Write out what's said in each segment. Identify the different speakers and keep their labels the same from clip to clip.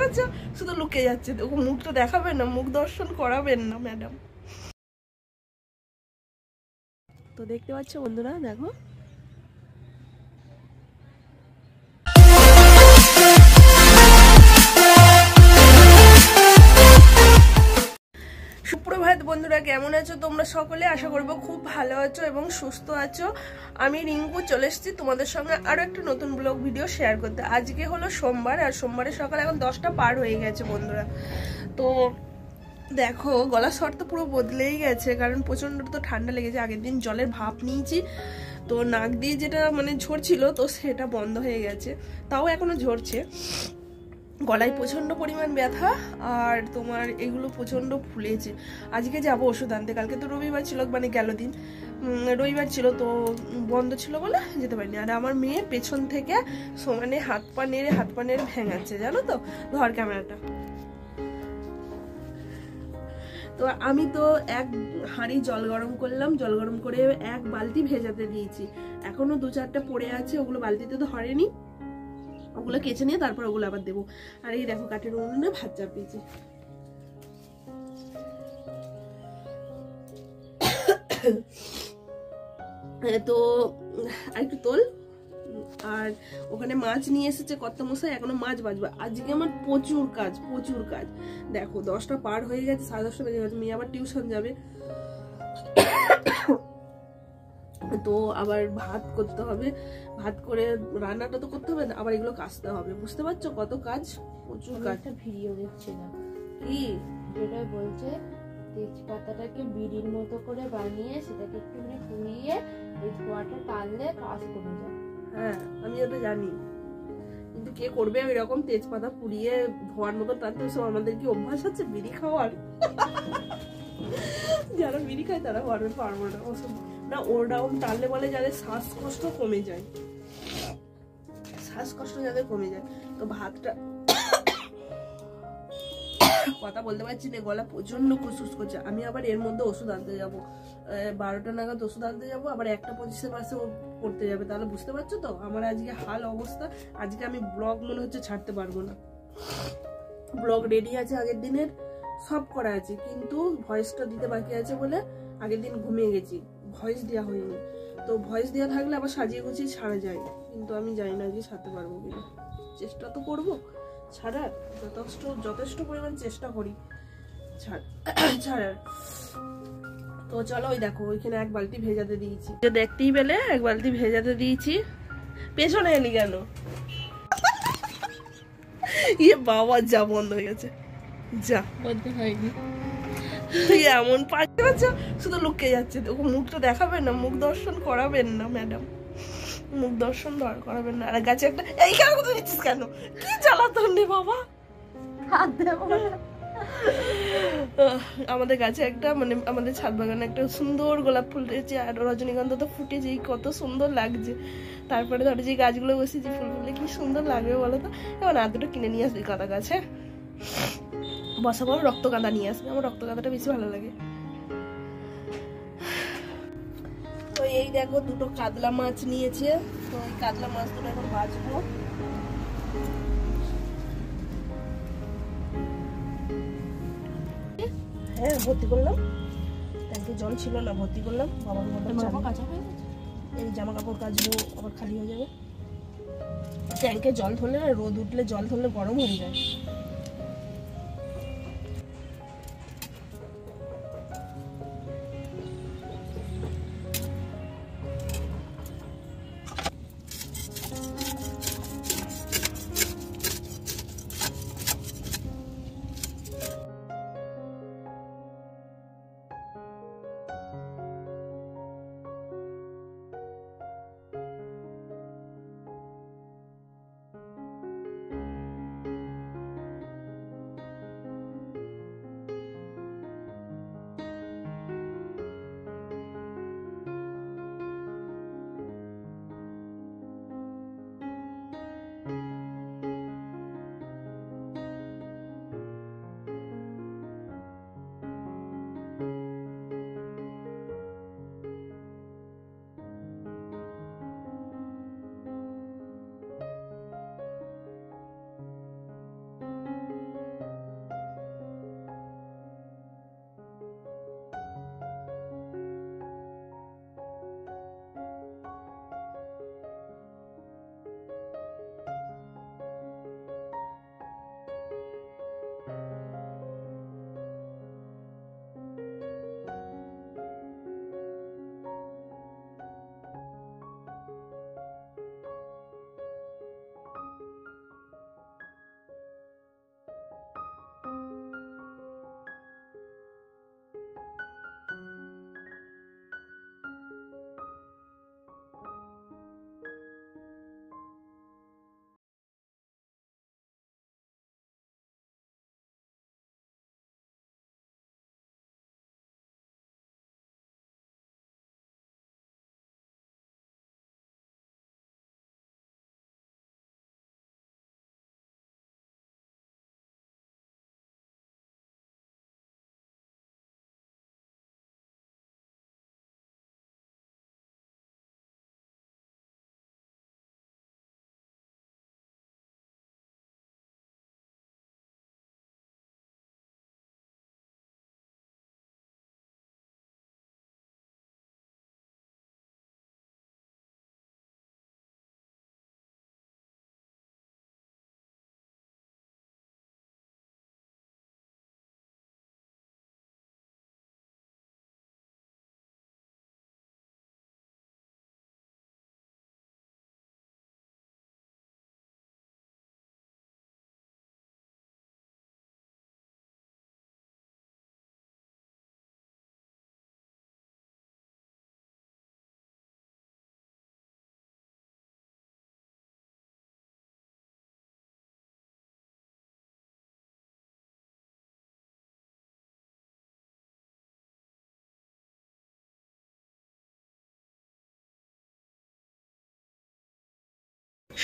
Speaker 1: পাচ্ছ, শুধু লুকে যাচ্ছে। ওকে মুখটা দেখাবেন না, মুখ দর্শন করাবেন না ম্যাডাম। তো দেখতে পাচ্ছ বন্ধুরা, দেখো সুপ্রভাত বন্ধুরা, কেমন আছো তোমরা সকলে? আশা করবো খুব ভালো আছো এবং সুস্থ আছো। আমি রিঙ্কু চলে এসেছি তোমাদের সঙ্গে আরো একটা নতুন ব্লগ ভিডিও শেয়ার করতে। আজকে হলো সোমবার, আর সোমবারের সকাল এখন 10টা পার হয়ে গেছে বন্ধুরা। তো দেখো গলার স্বর তো পুরো বদলেই গেছে, কারণ প্রচন্ড তো ঠান্ডা লেগেছে। আগের দিন জলের ভাপ নিয়েছি, তো নাক দিয়ে যেটা মানে ঝরছিল তো সেটা বন্ধ হয়ে গেছে, তাও এখনো ঝরছে। গলায় প্রচন্ড পরিমাণ ব্যথা, আর তোমার এগুলো প্রচন্ড ফুলেছে। আজকে যাব ওষুধ আনতে, কালকে তো রবিবার ছিল, মানে গেল দিন রবিবার ছিল, তো বন্ধ ছিল বলে যেতে পারিনি। আর আমার মেয়ে পেছন থেকে সমানে হাত পা নেড়ে ভেঙাচ্ছে, জানো তো। ধর ক্যামেরাটা। তো আমি তো এক হাঁড়ি জল গরম করলাম, জল গরম করে এক বালতি ভেজাতে দিয়েছি। এখনো 2-4টা পড়ে আছে, ওগুলো বালতিতে তো হয়নি, ওগুলো কেচে নিয়ে তারপর ওগুলো আবার দেবো। আর এই দেখো কাঠের উনুনে ভাত চাপিয়েছি। তো আরেকটু তোল। আর ওখানে মাছ নিয়ে এসেছে কর্তামশাই, এখনো মাছ বাজবে। আজকে আমার প্রচুর কাজ। দেখো 10টা পার হয়ে গেছে, 10:30 বেজে গেছে। মেয়ে আবার টিউশন যাবে, তো আবার ভাত করতে হবে। ভাত করে রান্নাটা তো করতে হবে, আবার এগুলো কাচতে হবে। বুঝতে পারছো কত কাজ, প্রচুর কাজ।
Speaker 2: একটা ভিডিও দেখছিলাম,
Speaker 1: কি
Speaker 2: যেটা বলছে তেজপাতাটাকে বিড়ির মতো করে বানিয়ে সেটাকে একটুখানি পুড়িয়ে এই ধোঁয়াটা টানলে কাজ কমে যায়।
Speaker 1: হ্যাঁ আমি ওটা জানি, কিন্তু কে করবে ওই রকম তেজপাতা পুড়িয়ে ধোয়ার মতো টানতে? সব আমাদের কি অভ্যাস আছে বিড়ি খাওয়ার? যারা বিড়ি খায় তারা পারবো না না। ওরকম টানলে বলে যাদের শ্বাসকষ্ট কমে যায়, শ্বাসকষ্ট যাদের কমে যায়। তো ভাতটা কথা বলতে পারছি না, গলা প্রচন্ড কুসকুস করছে। আমি আবার এর মধ্যে ওষুধ আনতে যাবো, 12টা নাগাদ ওষুধ আনতে যাবো, আবার 1:25 পাশে ও পড়তে যাবে। তাহলে বুঝতে পারছো তো আমার আজকে হাল অবস্থা। আজকে আমি ব্লগ মনে হচ্ছে ছাড়তে পারবো না। ব্লগ রেডি আছে, আগের দিনের সব করা আছে, কিন্তু ভয়েসটা দিতে বাকি আছে বলে আগের দিন ঘুমিয়ে গেছি, ভয়েস দেওয়া হয়নি। তো ভয়েস দেওয়া থাকলে আবার সাজিয়ে গুছিয়ে ছাড়া যায়, কিন্তু আমি জানি না যে ছাড়তে পারবো কিনা। চেষ্টা তো করবো ছাড়ার, যথেষ্ট পরিমাণ চেষ্টা করি ছাড়ার। তো চলো, ওই দেখো ওইখানে এক বালতি ভেজাতে দিয়েছি, দেখতেই পেলে এক বালতি ভেজাতে দিয়েছি। পেছনে এলি কেন? ইয়ে বাবা, যা বন্ধ হয়ে গেছে, যা
Speaker 2: বলতে হয়নি।
Speaker 1: তুই এমন পাচ্ছ, শুধু লুকে যাচ্ছে। ওকে মুখটা দেখাবেন না, মুখ দর্শন করাবেন না ম্যাডাম, মুখ দর্শন করাবেন না। আর গাছে একটা এই কেন কোথায় দিচ্ছিস, কেন কি জ্বালাতন রে বাবা। আমাদের গাছে একটা মানে আমাদের ছাদ বাগানে একটা সুন্দর গোলাপ ফুটেছে, আর রজনীগন্ধা তো ফুটেছে, কত সুন্দর লাগছে। তারপরে ধরো যে গাছগুলো বসেছি, ফুল ফুলে কি সুন্দর লাগবে বলো তো। এবার আর দুটো কিনে নিয়ে আসবি গাঁদা গাছে বসাবো। রক্তগাঁদা নিয়ে আসবে, আমার রক্তগাঁদাটা বেশি ভালো লাগে। তো এই দেখো দুটো কাতলা মাছ নিয়েছে, তো এই কাতলা মাছ দুটো এখন ভাজবো। হ্যাঁ ভর্তি করলাম, ট্যাঙ্কে জল ছিল না, ভর্তি করলাম। বাবার মতো এই জামা কাপড় কাচবো, আবার খালি হয়ে যাবে। ট্যাঙ্কে জল ধরলে না, রোদ উঠলে জল ধরলে গরম হয়ে যায়।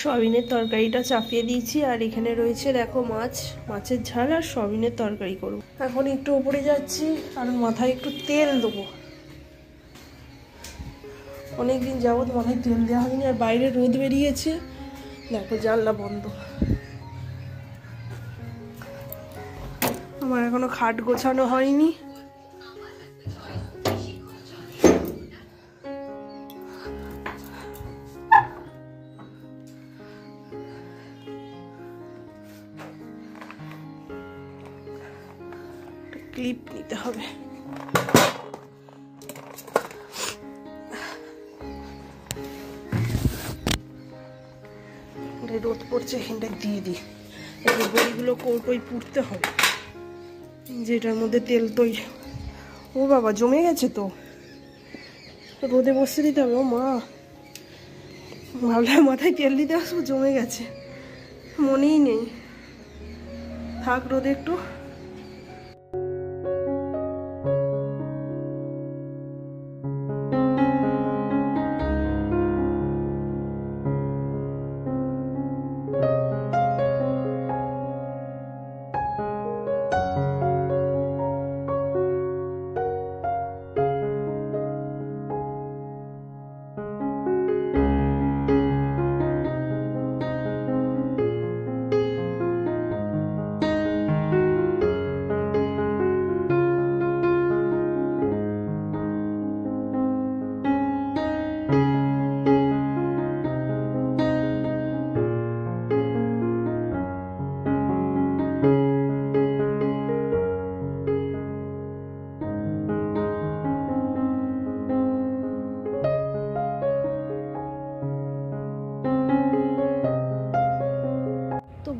Speaker 1: সয়াবিনের তরকারিটা চাপিয়ে দিয়েছি, আর এখানে রয়েছে দেখো মাছ, মাছের ঝাল আর সয়াবিনের তরকারি করব। এখন একটু উপরে যাচ্ছি, কারণ মাথায় একটু তেল দেবো। অনেকদিন যাবত মাথায় তেল দেওয়া হয়নি, আর বাইরে রোদ বেরিয়েছে, দেখো জানলা বন্ধ। আমার এখনো খাট গোছানো হয়নি। ক্লিপ নিতে হবে। রোদ পড়ছে, এখানটা দিয়ে দিই। এই বড়িগুলো কৌটোয় পুড়তে হবে, যেটার মধ্যে তেল তৈরি। ও বাবা, জমে গেছে তো, রোদে বসতে দিতে হবে। ও মা, ভাবলাম মাথায় তেল দিতে আসবো, জমে গেছে, মনেই নেই। থাক রোদে একটু।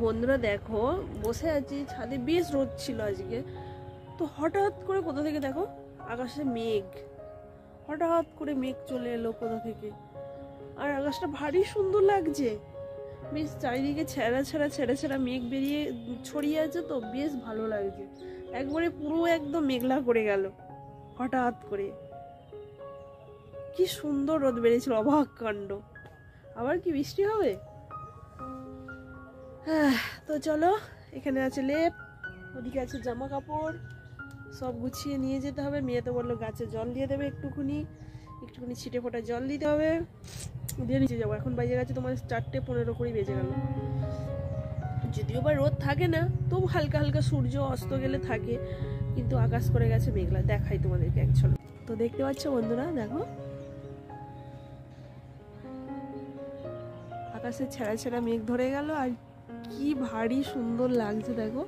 Speaker 1: বন্ধুরা দেখো, বসে আছি ছাদে, বেশ রোদ ছিল আজকে। তো হঠাৎ করে কোথা থেকে দেখো আকাশে মেঘ, হঠাৎ করে মেঘ চলে এলো কোথা থেকে। আর আকাশটা ভারী সুন্দর লাগছে, বেশ চারিদিকে ছেঁড়া ছেঁড়া ছেঁড়া ছেঁড়া মেঘ বেরিয়ে ছড়িয়ে আছে, তো বেশ ভালো লাগছে। একবারে পুরো একদম মেঘলা করে গেল হঠাৎ করে। কি সুন্দর রোদ বেরিয়েছিল, অবাক কাণ্ড। আবার কি বৃষ্টি হবে? তো চলো, এখানে আছে লেপ, ওদিকে আছে জামা কাপড়, সব গুছিয়ে নিয়ে যেতে হবে। মেয়ে তো বললো গাছে জল দিয়ে দেবে, একটুখানি ছিটে ফোটা জল দিতে হবে, দিয়ে নিচে যাবো। এখন বাজে গেছে তোমার 4:15 করে বেজে গেল। যদিও বা রোদ থাকে না, তবু হালকা হালকা সূর্য অস্ত গেলে থাকে, কিন্তু আকাশ করে গেছে মেঘলা। দেখাই তোমাদেরকে এক ঝলক। তো দেখতে পাচ্ছ বন্ধুরা, দেখো আকাশে ছেঁড়া ছেঁড়া মেঘ ধরে গেল, আর কি ভারী সুন্দর লাগছে দেখো।